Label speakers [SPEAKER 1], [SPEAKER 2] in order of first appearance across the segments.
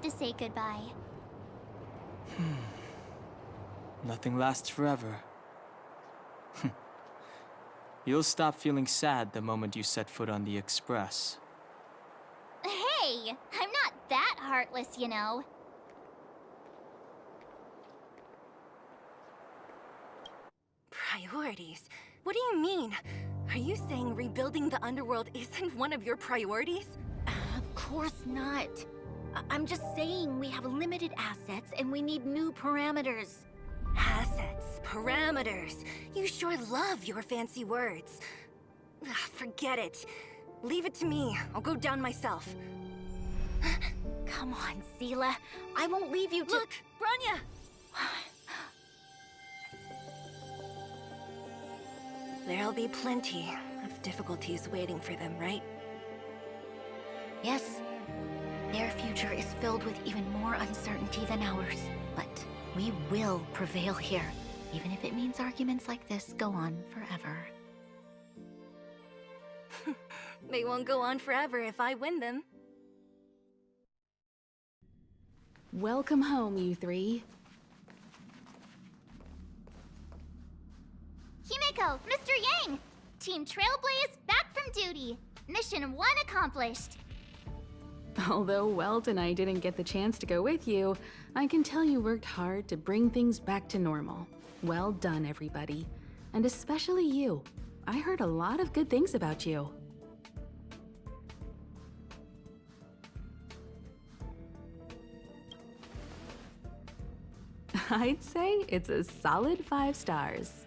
[SPEAKER 1] to say goodbye.
[SPEAKER 2] Nothing lasts forever. You'll stop feeling sad the moment you set foot on the express.
[SPEAKER 1] Hey! I'm not that heartless, you know.
[SPEAKER 3] Priorities? What do you mean? Are you saying rebuilding the underworld isn't one of your priorities?
[SPEAKER 4] Of course not. I'm just saying we have limited assets and we need new parameters.
[SPEAKER 3] Assets, parameters. You sure love your fancy words. Ugh, forget it. Leave it to me. I'll go down myself.
[SPEAKER 4] Come on, Seela. I won't leave you to—
[SPEAKER 3] Look, Branya! There'll be plenty of difficulties waiting for them, right?
[SPEAKER 4] Yes. Their future is filled with even more uncertainty than ours. But we will prevail here, even if it means arguments like this go on forever.
[SPEAKER 3] They won't go on forever if I win them.
[SPEAKER 5] Welcome home, you three.
[SPEAKER 1] Himeko, Mr. Yang! Team Trailblazer back from duty. Mission 1 accomplished.
[SPEAKER 5] Although Welt and I didn't get the chance to go with you, I can tell you worked hard to bring things back to normal. Well done, everybody. And especially you. I heard a lot of good things about you. I'd say it's a solid 5 stars.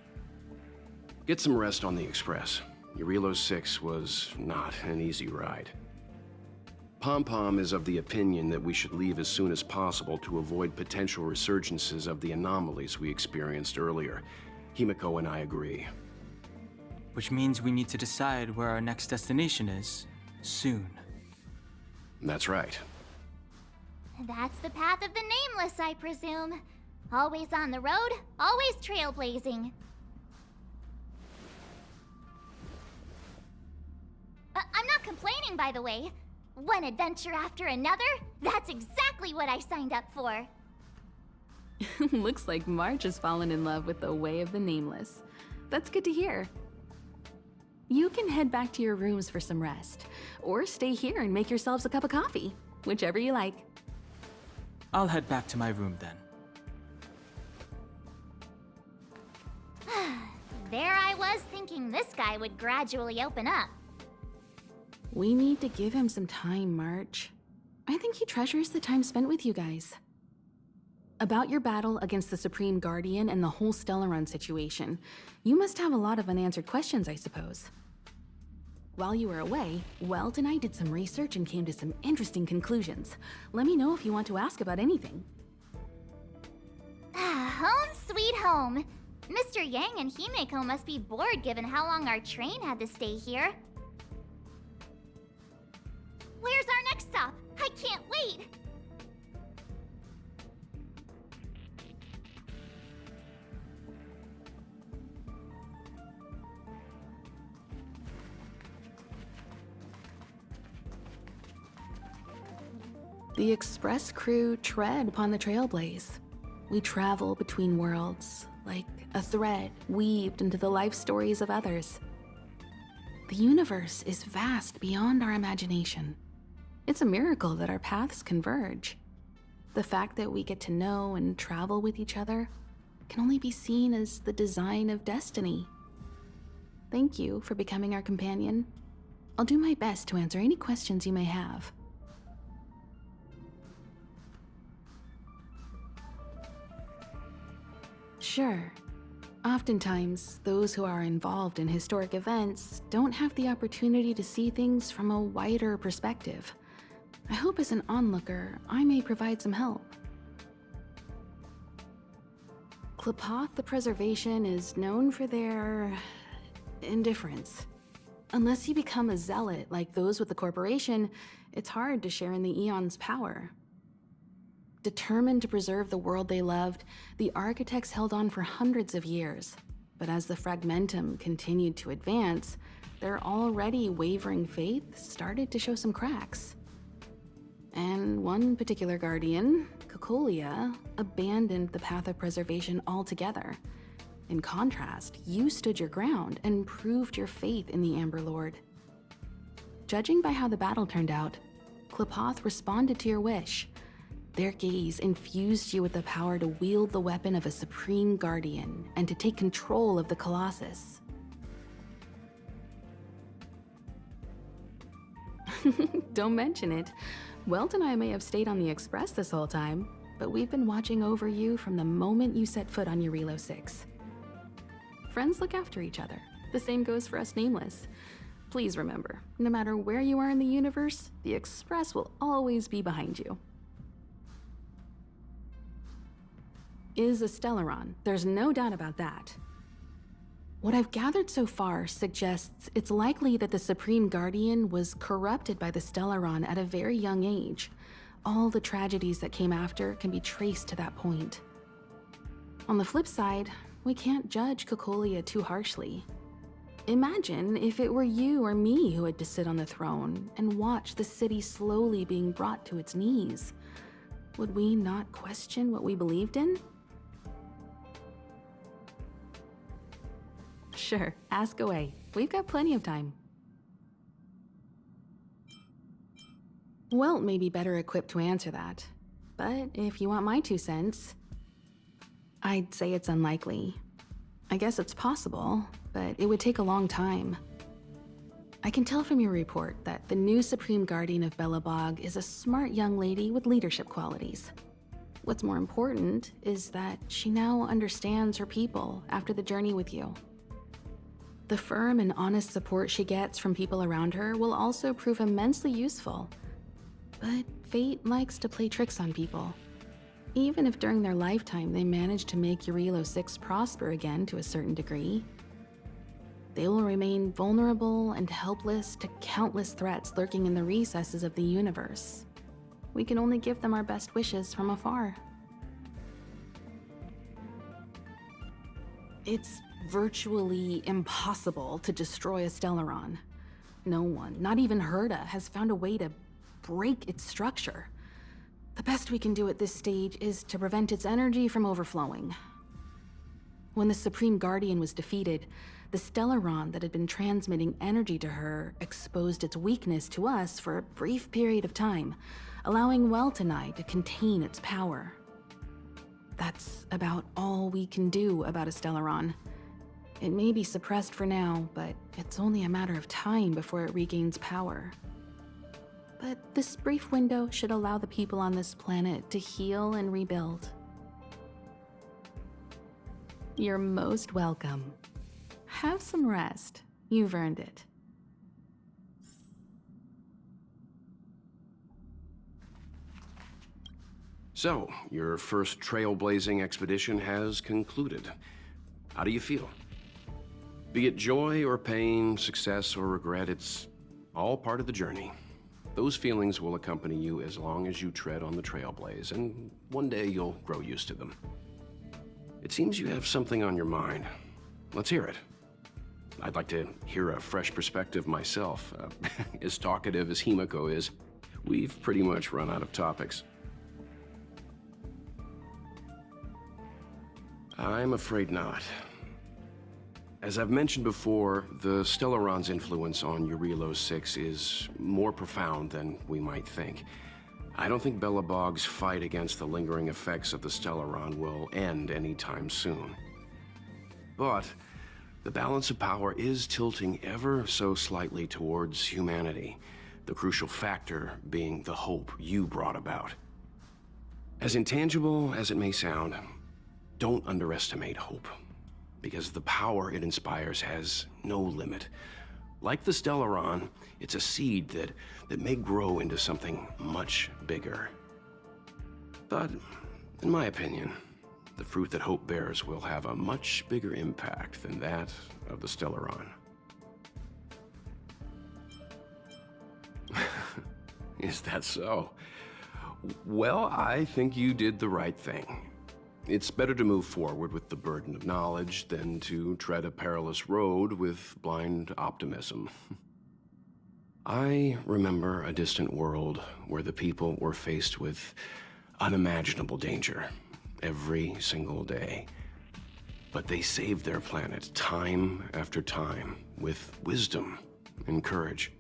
[SPEAKER 6] Get some rest on the express. Jarilo-VI was not an easy ride. Pom-Pom is of the opinion that we should leave as soon as possible to avoid potential resurgences of the anomalies we experienced earlier. Himeko and I agree.
[SPEAKER 2] Which means we need to decide where our next destination is, soon.
[SPEAKER 6] That's right.
[SPEAKER 1] That's the path of the Nameless, I presume. Always on the road, always trailblazing. I'm not complaining, by the way. One adventure after another, that's exactly what I signed up for.
[SPEAKER 5] Looks like March has fallen in love with the way of the Nameless. That's good to hear. You can head back to your rooms for some rest, or stay here and make yourselves a cup of coffee, whichever you like.
[SPEAKER 2] I'll head back to my room then.
[SPEAKER 1] There I was thinking this guy would gradually open up.
[SPEAKER 5] We need to give him some time, March. I think he treasures the time spent with you guys. About your battle against the Supreme Guardian and the whole Stellaron situation, you must have a lot of unanswered questions, I suppose. While you were away, Welt and I did some research and came to some interesting conclusions. Let me know if you want to ask about anything.
[SPEAKER 1] Home sweet home. Mr. Yang and Himeko must be bored given how long our train had to stay here. Where's our next stop? I can't wait!
[SPEAKER 5] The Express crew tread upon the Trailblazer. We travel between worlds, like a thread weaved into the life stories of others. The universe is vast beyond our imagination. It's a miracle that our paths converge. The fact that we get to know and travel with each other can only be seen as the design of destiny. Thank you for becoming our companion. I'll do my best to answer any questions you may have. Sure. Oftentimes, those who are involved in historic events don't have the opportunity to see things from a wider perspective. I hope as an onlooker, I may provide some help. Klapoth the Preservation is known for their indifference. Unless you become a zealot like those with the corporation, it's hard to share in the Aeon's power. Determined to preserve the world they loved, the architects held on for hundreds of years. But as the Fragmentum continued to advance, their already wavering faith started to show some cracks. And one particular guardian, Cocolia, abandoned the path of preservation altogether. In contrast, you stood your ground and proved your faith in the Amber Lord. Judging by how the battle turned out, Klepoth responded to your wish. Their gaze infused you with the power to wield the weapon of a supreme guardian and to take control of the Colossus. Don't mention it. Welt and I may have stayed on the Express this whole time, but we've been watching over you from the moment you set foot on Jarilo-VI. Friends look after each other. The same goes for us Nameless. Please remember, no matter where you are in the universe, the Express will always be behind you. Is a Stellaron, there's no doubt about that. What I've gathered so far suggests it's likely that the Supreme Guardian was corrupted by the Stellaron at a very young age. All the tragedies that came after can be traced to that point. On the flip side, we can't judge Cocolia too harshly. Imagine if it were you or me who had to sit on the throne and watch the city slowly being brought to its knees. Would we not question what we believed in? Sure, ask away. We've got plenty of time. Welt may be better equipped to answer that, but if you want my 2 cents, I'd say it's unlikely. I guess it's possible, but it would take a long time. I can tell from your report that the new Supreme Guardian of Belebog is a smart young lady with leadership qualities. What's more important is that she now understands her people after the journey with you. The firm and honest support she gets from people around her will also prove immensely useful. But fate likes to play tricks on people. Even if during their lifetime they manage to make Jarilo-VI prosper again to a certain degree, they will remain vulnerable and helpless to countless threats lurking in the recesses of the universe. We can only give them our best wishes from afar. It's virtually impossible to destroy a Stellaron. No one, not even Herta, has found a way to break its structure. The best we can do at this stage is to prevent its energy from overflowing. When the Supreme Guardian was defeated, the Stellaron that had been transmitting energy to her exposed its weakness to us for a brief period of time, allowing Welt and I to contain its power. That's about all we can do about a Stellaron. It may be suppressed for now, but it's only a matter of time before it regains power. But this brief window should allow the people on this planet to heal and rebuild. You're most welcome. Have some rest. You've earned it.
[SPEAKER 6] So, your first trailblazing expedition has concluded. How do you feel? Be it joy or pain, success or regret, it's all part of the journey. Those feelings will accompany you as long as you tread on the Trailblaze, and one day you'll grow used to them. It seems you have something on your mind. Let's hear it. I'd like to hear a fresh perspective myself. As talkative as Himiko is, we've pretty much run out of topics. I'm afraid not. As I've mentioned before, the Stellaron's influence on Jarilo-VI is more profound than we might think. I don't think Belebog's fight against the lingering effects of the Stellaron will end anytime soon. But the balance of power is tilting ever so slightly towards humanity, the crucial factor being the hope you brought about. As intangible as it may sound, don't underestimate hope, because the power it inspires has no limit. Like the Stellaron, it's a seed that may grow into something much bigger. But, in my opinion, the fruit that hope bears will have a much bigger impact than that of the Stellaron. Is that so? Well, I think you did the right thing. It's better to move forward with the burden of knowledge than to tread a perilous road with blind optimism. I remember a distant world where the people were faced with unimaginable danger every single day. But they saved their planet time after time with wisdom and courage.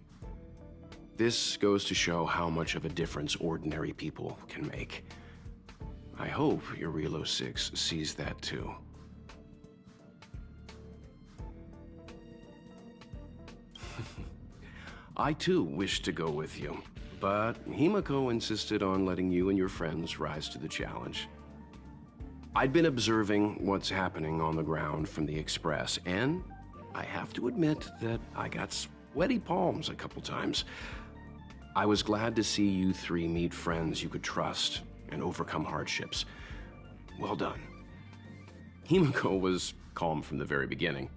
[SPEAKER 6] This goes to show how much of a difference ordinary people can make. I hope Jarilo-VI sees that too. I too wish to go with you, but Himiko insisted on letting you and your friends rise to the challenge. I'd been observing what's happening on the ground from the Express, and I have to admit that I got sweaty palms a couple times. I was glad to see you three meet friends you could trust and overcome hardships. Well done. Himiko was calm from the very beginning.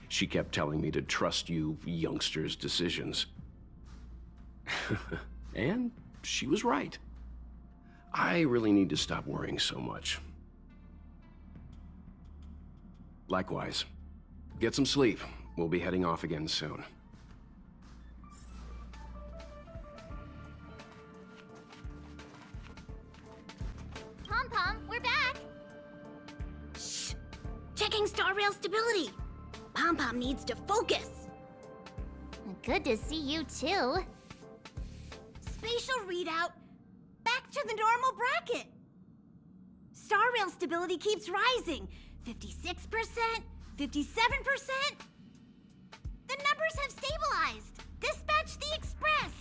[SPEAKER 6] She kept telling me to trust you youngsters' decisions. And she was right. I really need to stop worrying so much. Likewise. Get some sleep. We'll be heading off again soon.
[SPEAKER 1] Pom-Pom, we're back!
[SPEAKER 7] Shh! Checking Star Rail stability! Pom-Pom needs to focus!
[SPEAKER 1] Good to see you too.
[SPEAKER 7] Spatial readout, back to the normal bracket. Star Rail stability keeps rising. 56%, 57%. The numbers have stabilized. Dispatch the Express.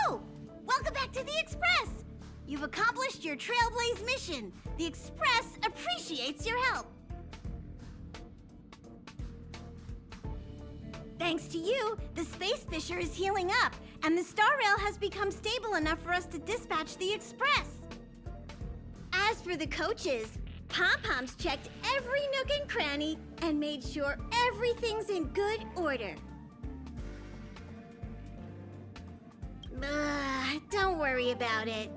[SPEAKER 7] Oh, welcome back to the Express. You've accomplished your Trailblaze mission. The Express appreciates your help. Thanks to you, the Space Fisher is healing up, and the Star Rail has become stable enough for us to dispatch the Express. As for the coaches, Pom-Pom's checked every nook and cranny and made sure everything's in good order. Don't worry about it.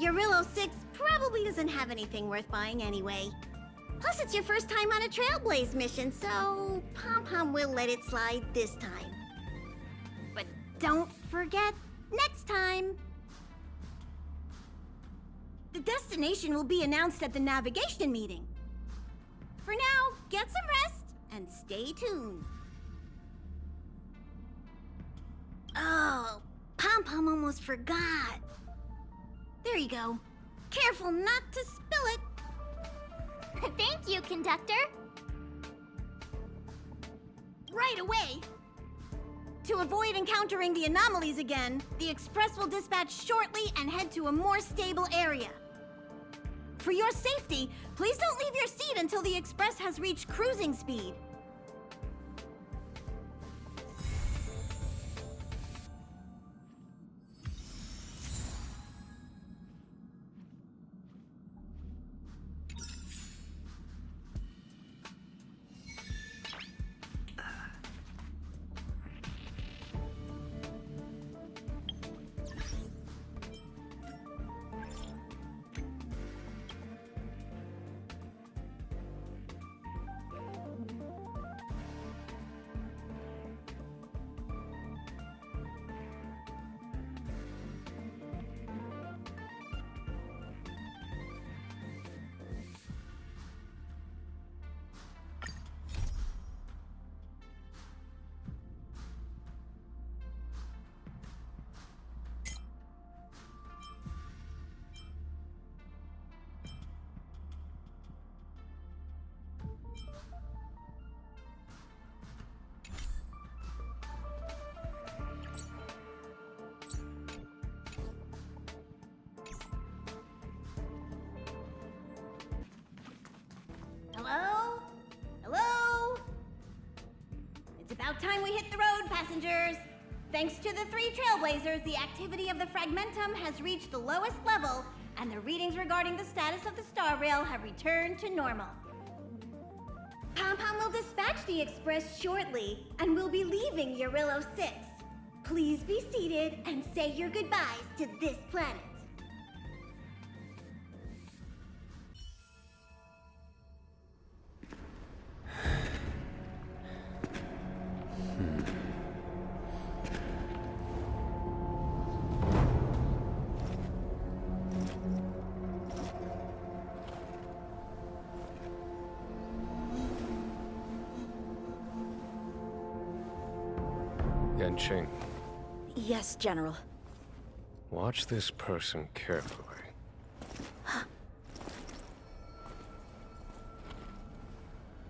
[SPEAKER 7] Jarilo-VI probably doesn't have anything worth buying anyway. Plus, it's your first time on a Trailblaze mission, so Pom-Pom will let it slide this time. But don't forget, next time! The destination will be announced at the navigation meeting. For now, get some rest and stay tuned. Oh, Pom-Pom almost forgot. There you go. Careful not to spill it.
[SPEAKER 1] Thank you, conductor.
[SPEAKER 7] Right away. To avoid encountering the anomalies again, the Express will dispatch shortly and head to a more stable area. For your safety, please don't leave your seat until the Express has reached cruising speed. Hello? Hello? It's about time we hit the road, passengers. Thanks to the 3 Trailblazers, the activity of the Fragmentum has reached the lowest level, and the readings regarding the status of the Star Rail have returned to normal. Pom-Pom will dispatch the Express shortly, and we'll be leaving Jarilo-VI. Please be seated and say your goodbyes to this planet.
[SPEAKER 8] Yanqing,
[SPEAKER 3] Yes, General.
[SPEAKER 8] watch this person carefully.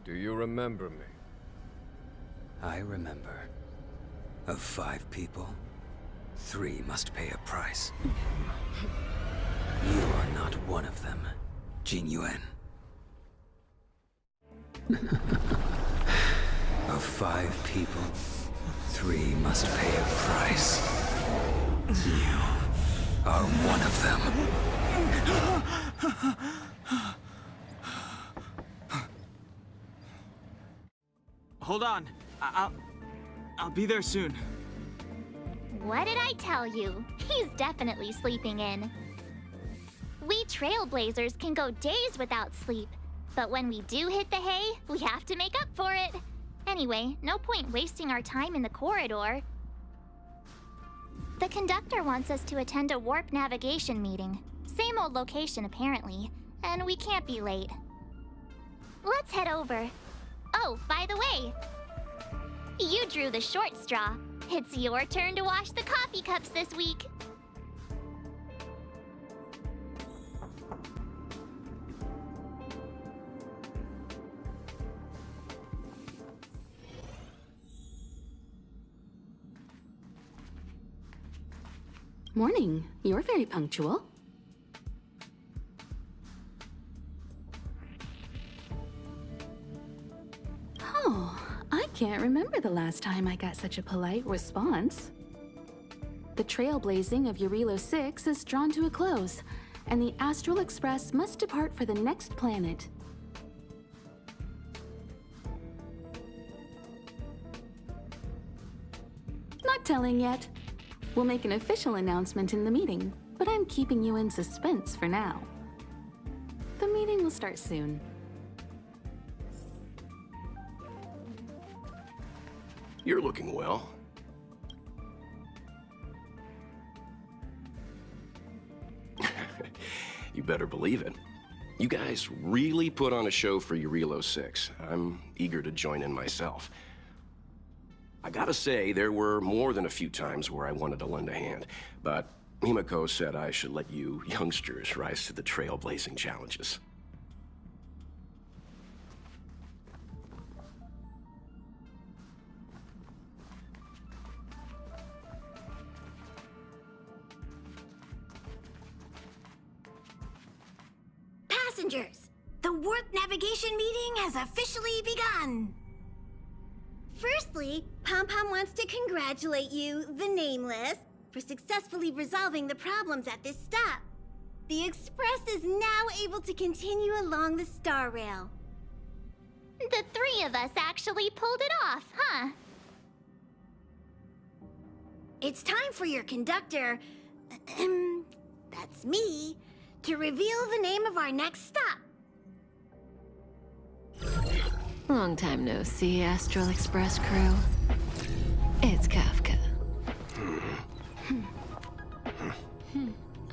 [SPEAKER 8] Do you remember me?
[SPEAKER 9] I remember. Of 5 people, 3 must pay a price. You are not one of them, Jin Yuan. Of 5 people, 3 must pay a price. You are one of them.
[SPEAKER 2] Hold on. I'll be there soon.
[SPEAKER 1] What did I tell you? He's definitely sleeping in. We Trailblazers can go days without sleep, but when we do hit the hay, we have to make up for it. Anyway, no point wasting our time in the corridor. The conductor wants us to attend a warp navigation meeting. Same old location, apparently, and we can't be late. Let's head over. Oh, by the way, you drew the short straw. It's your turn to wash the coffee cups this week.
[SPEAKER 5] Morning. You're very punctual. Oh, I can't remember the last time I got such a polite response. The trailblazing of Jarilo-VI is drawn to a close, and the Astral Express must depart for the next planet. Not telling yet. We'll make an official announcement in the meeting, but I'm keeping you in suspense for now. The meeting will start soon.
[SPEAKER 6] You're looking well. You better believe it. You guys really put on a show for Jarilo-VI. I'm eager to join in myself. I gotta say, there were more than a few times where I wanted to lend a hand, but Himiko said I should let you youngsters rise to the trailblazing challenges.
[SPEAKER 7] Passengers, the warp navigation meeting has officially begun. Firstly, Pom-Pom wants to congratulate you, the Nameless, for successfully resolving the problems at this stop. The Express is now able to continue along the Star Rail.
[SPEAKER 1] The 3 of us actually pulled it off, huh?
[SPEAKER 7] It's time for your conductor, that's me, to reveal the name of our next stop.
[SPEAKER 10] Long time no see, Astral Express crew. It's Kafka.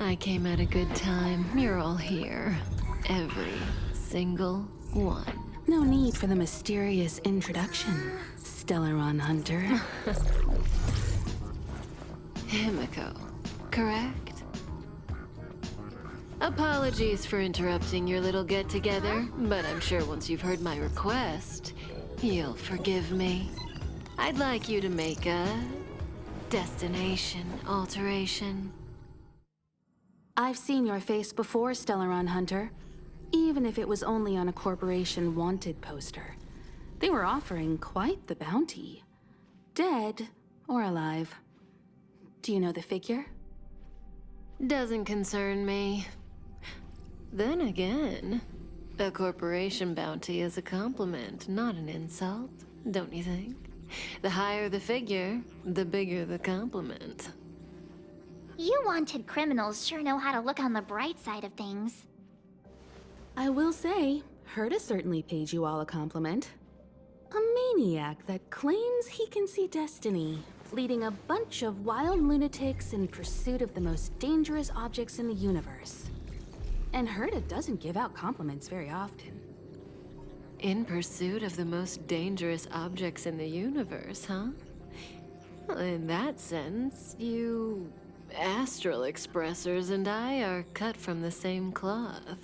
[SPEAKER 10] I came at a good time. You're all here. Every single one.
[SPEAKER 5] No need for the mysterious introduction, Stellaron Hunter.
[SPEAKER 10] Himiko, correct? Apologies for interrupting your little get-together, but I'm sure once you've heard my request, you'll forgive me. I'd like you to make a destination alteration.
[SPEAKER 5] I've seen your face before, Stellaron Hunter. Even if it was only on a corporation wanted poster. They were offering quite the bounty. Dead or alive. Do you know the figure?
[SPEAKER 10] Doesn't concern me. Then again, a corporation bounty is a compliment, not an insult, don't you think? The higher the figure, the bigger the compliment.
[SPEAKER 1] You wanted criminals sure know how to look on the bright side of things.
[SPEAKER 5] I will say, Herta certainly paid you all a compliment. A maniac that claims he can see destiny, leading a bunch of wild lunatics in pursuit of the most dangerous objects in the universe. And Herta doesn't give out compliments very often.
[SPEAKER 10] In pursuit of the most dangerous objects in the universe, huh? In that sense, you astral expressors and I are cut from the same cloth.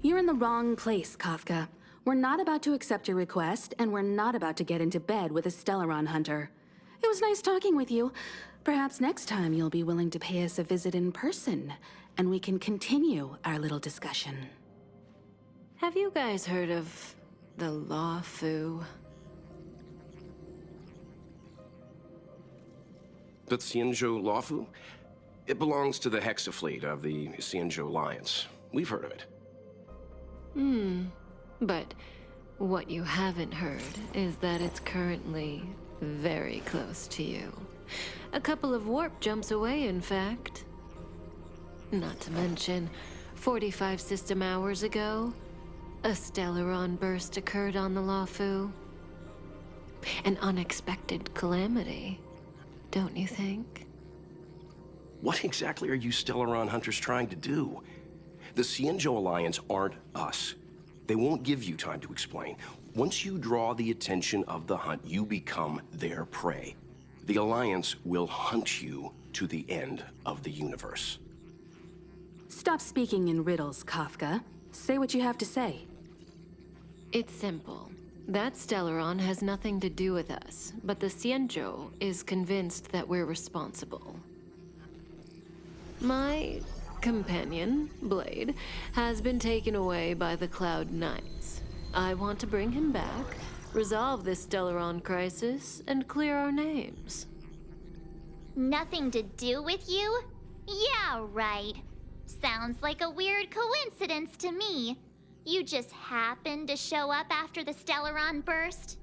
[SPEAKER 5] You're in the wrong place, Kafka. We're not about to accept your request, and we're not about to get into bed with a Stellaron hunter. It was nice talking with you. Perhaps next time you'll be willing to pay us a visit in person, and we can continue our little discussion.
[SPEAKER 10] Have you guys heard of the Law-Fu?
[SPEAKER 6] The Xianzhou Lawfu? It belongs to the Hexafleet of the Xianzhou Alliance. We've heard of it.
[SPEAKER 10] But what you haven't heard is that it's currently very close to you. A couple of warp jumps away, in fact. Not to mention, 45 system hours ago, a Stellaron burst occurred on the Law-Fu. An unexpected calamity, don't you think?
[SPEAKER 6] What exactly are you Stellaron hunters trying to do? The Xianzhou Alliance aren't us. They won't give you time to explain. Once you draw the attention of the hunt, you become their prey. The Alliance will hunt you to the end of the universe.
[SPEAKER 5] Stop speaking in riddles, Kafka. Say what you have to say.
[SPEAKER 10] It's simple. That Stellaron has nothing to do with us, but the Xianzhou is convinced that we're responsible. My companion, Blade, has been taken away by the Cloud Knights. I want to bring him back, resolve this Stellaron crisis, and clear our names.
[SPEAKER 1] Nothing to do with you? Yeah, right. Sounds like a weird coincidence to me. You just happened to show up after the Stellaron burst?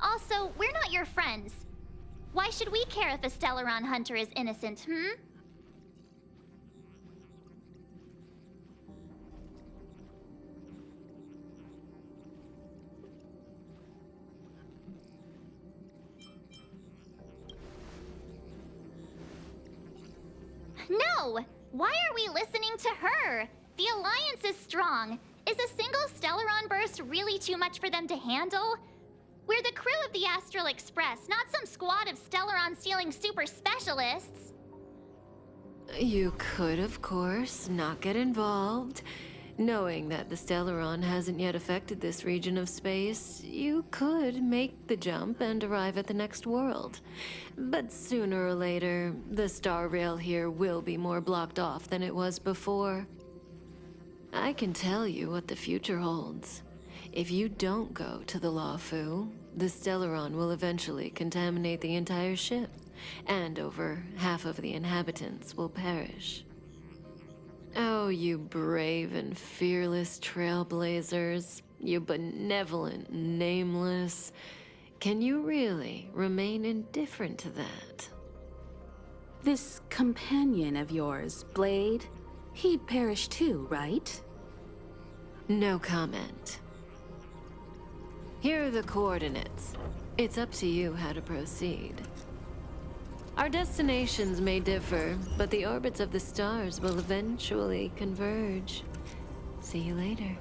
[SPEAKER 1] Also, we're not your friends. Why should we care if a Stellaron hunter is innocent, No! Why are we listening to her? The Alliance is strong. Is a single Stellaron burst really too much for them to handle? We're the crew of the Astral Express, not some squad of Stellaron-stealing super specialists.
[SPEAKER 10] You could, of course, not get involved. Knowing that the Stellaron hasn't yet affected this region of space, you could make the jump and arrive at the next world. But sooner or later, the Star Rail here will be more blocked off than it was before. I can tell you what the future holds. If you don't go to the Law-Fu, the Stellaron will eventually contaminate the entire ship, and over half of the inhabitants will perish. Oh, you brave and fearless Trailblazers, you benevolent nameless. Can you really remain indifferent to that?
[SPEAKER 5] This companion of yours, Blade, he'd perish too, right?
[SPEAKER 10] No comment. Here are the coordinates. It's up to you how to proceed. Our destinations may differ, but the orbits of the stars will eventually converge. See you later.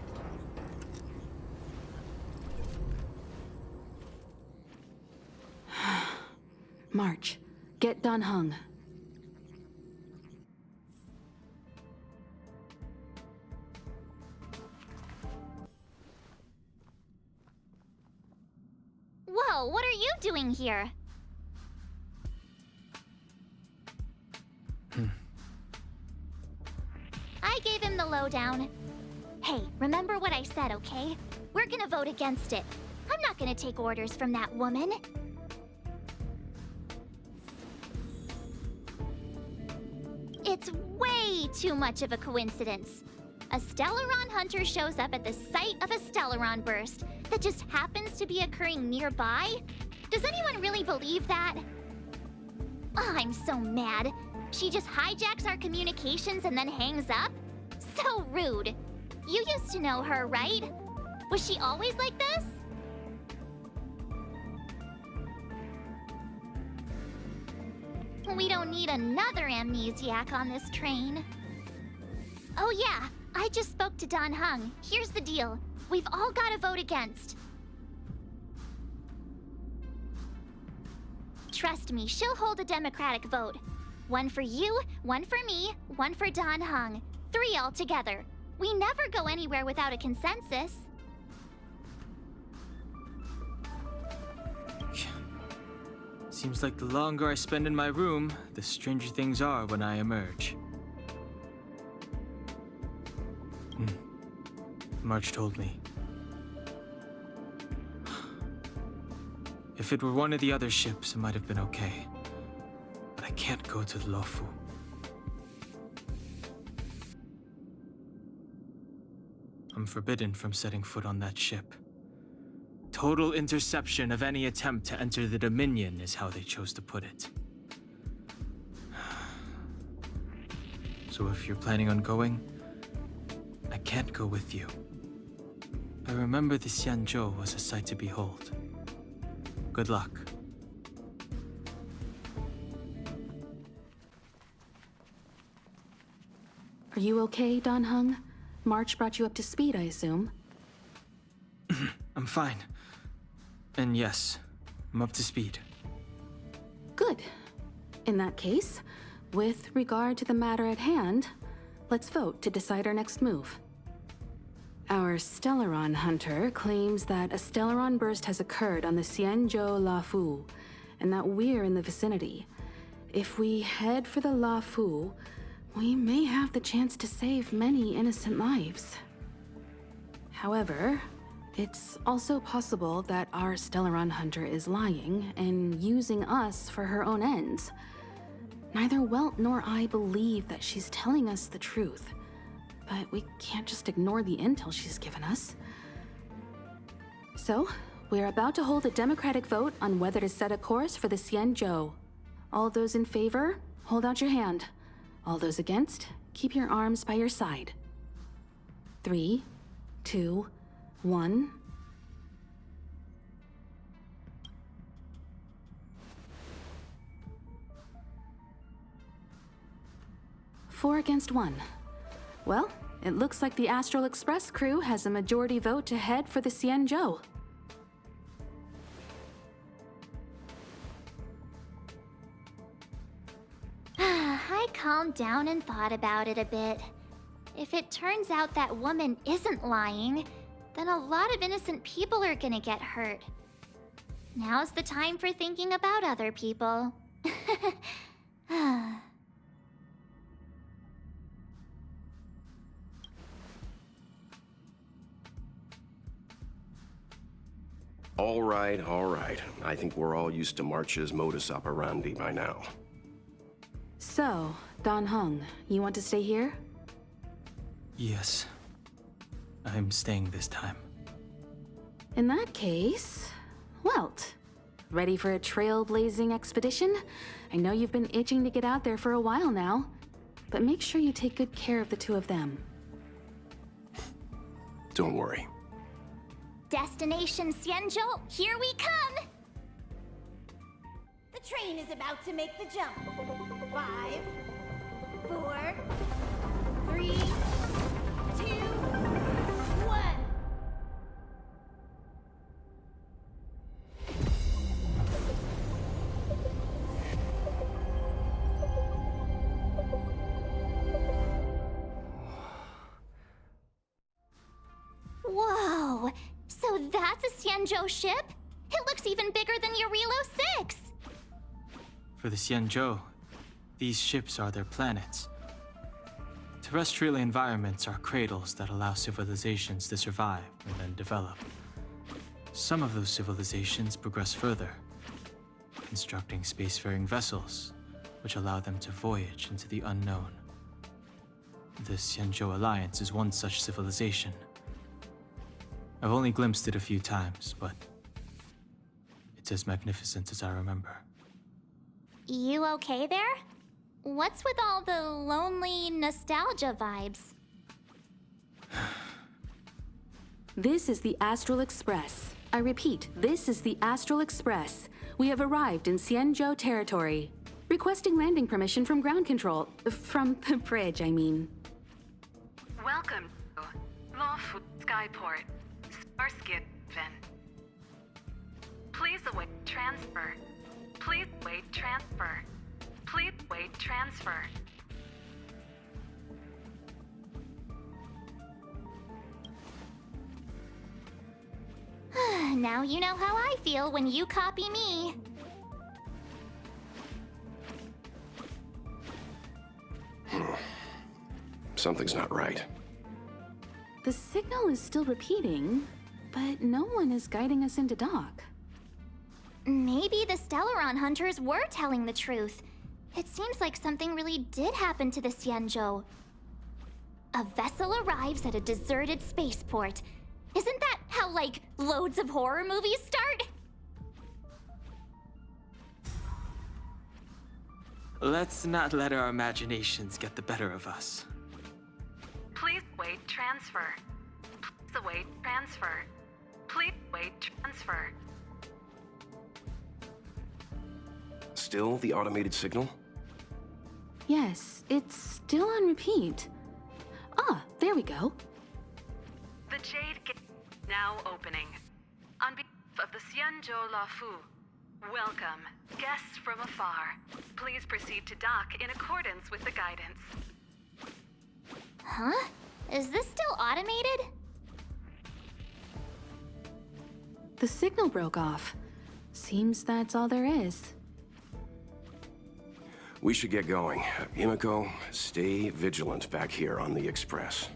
[SPEAKER 5] March, get Dan Heng.
[SPEAKER 1] Whoa, what are you doing here? I gave him the lowdown. Hey, remember what I said, okay? We're gonna vote against it. I'm not gonna take orders from that woman. It's way too much of a coincidence. A Stellaron hunter shows up at the site of a Stellaron burst that just happens to be occurring nearby? Does anyone really believe that? Oh, I'm so mad. She just hijacks our communications and then hangs up? So rude. You used to know her, right? Was she always like this? We don't need another amnesiac on this train. Oh yeah, I just spoke to Dan Heng. Here's the deal. We've all got to vote against. Trust me, she'll hold a democratic vote. One for you, one for me, one for Dan Heng. 3 altogether. We never go anywhere without a consensus.
[SPEAKER 2] Seems like the longer I spend in my room, the stranger things are when I emerge. March told me. If it were one of the other ships, it might have been okay. But I can't go to the Lofu. I'm forbidden from setting foot on that ship. Total interception of any attempt to enter the Dominion is how they chose to put it. So if you're planning on going, I can't go with you. I remember the Xianzhou was a sight to behold. Good luck.
[SPEAKER 5] Are you okay, Dan Heng? March brought you up to speed, I assume?
[SPEAKER 2] I'm fine. And yes, I'm up to speed.
[SPEAKER 5] Good. In that case, with regard to the matter at hand, let's vote to decide our next move. Our Stellaron hunter claims that a Stellaron burst has occurred on the Xianzhou Lafu, and that we're in the vicinity. If we head for the Lafu, we may have the chance to save many innocent lives. However, it's also possible that our Stellaron hunter is lying and using us for her own ends. Neither Welt nor I believe that she's telling us the truth, but we can't just ignore the intel she's given us. So, we're about to hold a democratic vote on whether to set a course for the Xianzhou. All those in favor, hold out your hand. All those against, keep your arms by your side. 3, 2, 1. Four against 1. Well, it looks like the Astral Express crew has a majority vote to head for the Xianzhou.
[SPEAKER 1] I calmed down and thought about it a bit. If it turns out that woman isn't lying, then a lot of innocent people are gonna get hurt. Now's the time for thinking about other people.
[SPEAKER 6] All right, all right. I think we're all used to March's modus operandi by now.
[SPEAKER 5] So, Dan Heng, you want to stay here?
[SPEAKER 2] Yes. I'm staying this time.
[SPEAKER 5] In that case, Welt, ready for a trailblazing expedition? I know you've been itching to get out there for a while now, but make sure you take good care of the two of them.
[SPEAKER 6] Don't worry.
[SPEAKER 1] Destination Xianzhou, here we come!
[SPEAKER 7] The train is about to make the jump. 5, 4, 3, 2, 1.
[SPEAKER 1] Whoa! So that's a Xianzhou ship? It looks even bigger than Jarilo-VI!
[SPEAKER 2] For the Xianzhou, these ships are their planets. Terrestrial environments are cradles that allow civilizations to survive and then develop. Some of those civilizations progress further, constructing spacefaring vessels, which allow them to voyage into the unknown. The Xianzhou Alliance is one such civilization. I've only glimpsed it a few times, but it's as magnificent as I remember.
[SPEAKER 1] You okay there? What's with all the lonely nostalgia vibes?
[SPEAKER 5] This is the Astral Express. I repeat, this is the Astral Express. We have arrived in Xianzhou territory. Requesting landing permission from ground control. From the bridge, I mean.
[SPEAKER 11] Welcome to Lawful Skyport, Starsky. Please await transfer. Please wait transfer. Please wait transfer.
[SPEAKER 1] Now you know how I feel when you copy me.
[SPEAKER 6] Something's not right.
[SPEAKER 5] The signal is still repeating, but no one is guiding us into dock.
[SPEAKER 1] Maybe the Stellaron hunters were telling the truth. It seems like something really did happen to the Xianzhou. A vessel arrives at a deserted spaceport. Isn't that how, like, loads of horror movies start?
[SPEAKER 2] Let's not let our imaginations get the better of us.
[SPEAKER 11] Please wait transfer. Please await transfer. Please wait transfer.
[SPEAKER 6] Still the automated signal?
[SPEAKER 5] Yes, it's still on repeat. Ah, there we go.
[SPEAKER 11] The Jade Gate now opening. On behalf of the Xianzhou-VI, welcome, guests from afar. Please proceed to dock in accordance with the guidance.
[SPEAKER 1] Huh? Is this still automated?
[SPEAKER 5] The signal broke off. Seems that's all there is.
[SPEAKER 6] We should get going. Himiko, stay vigilant back here on the Express.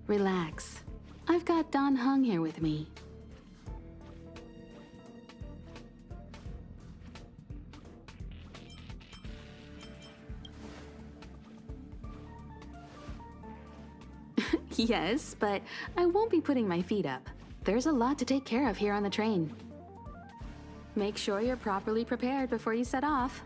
[SPEAKER 5] Relax. I've got Don Hung here with me. Yes, but I won't be putting my feet up. There's a lot to take care of here on the train. Make sure you're properly prepared before you set off.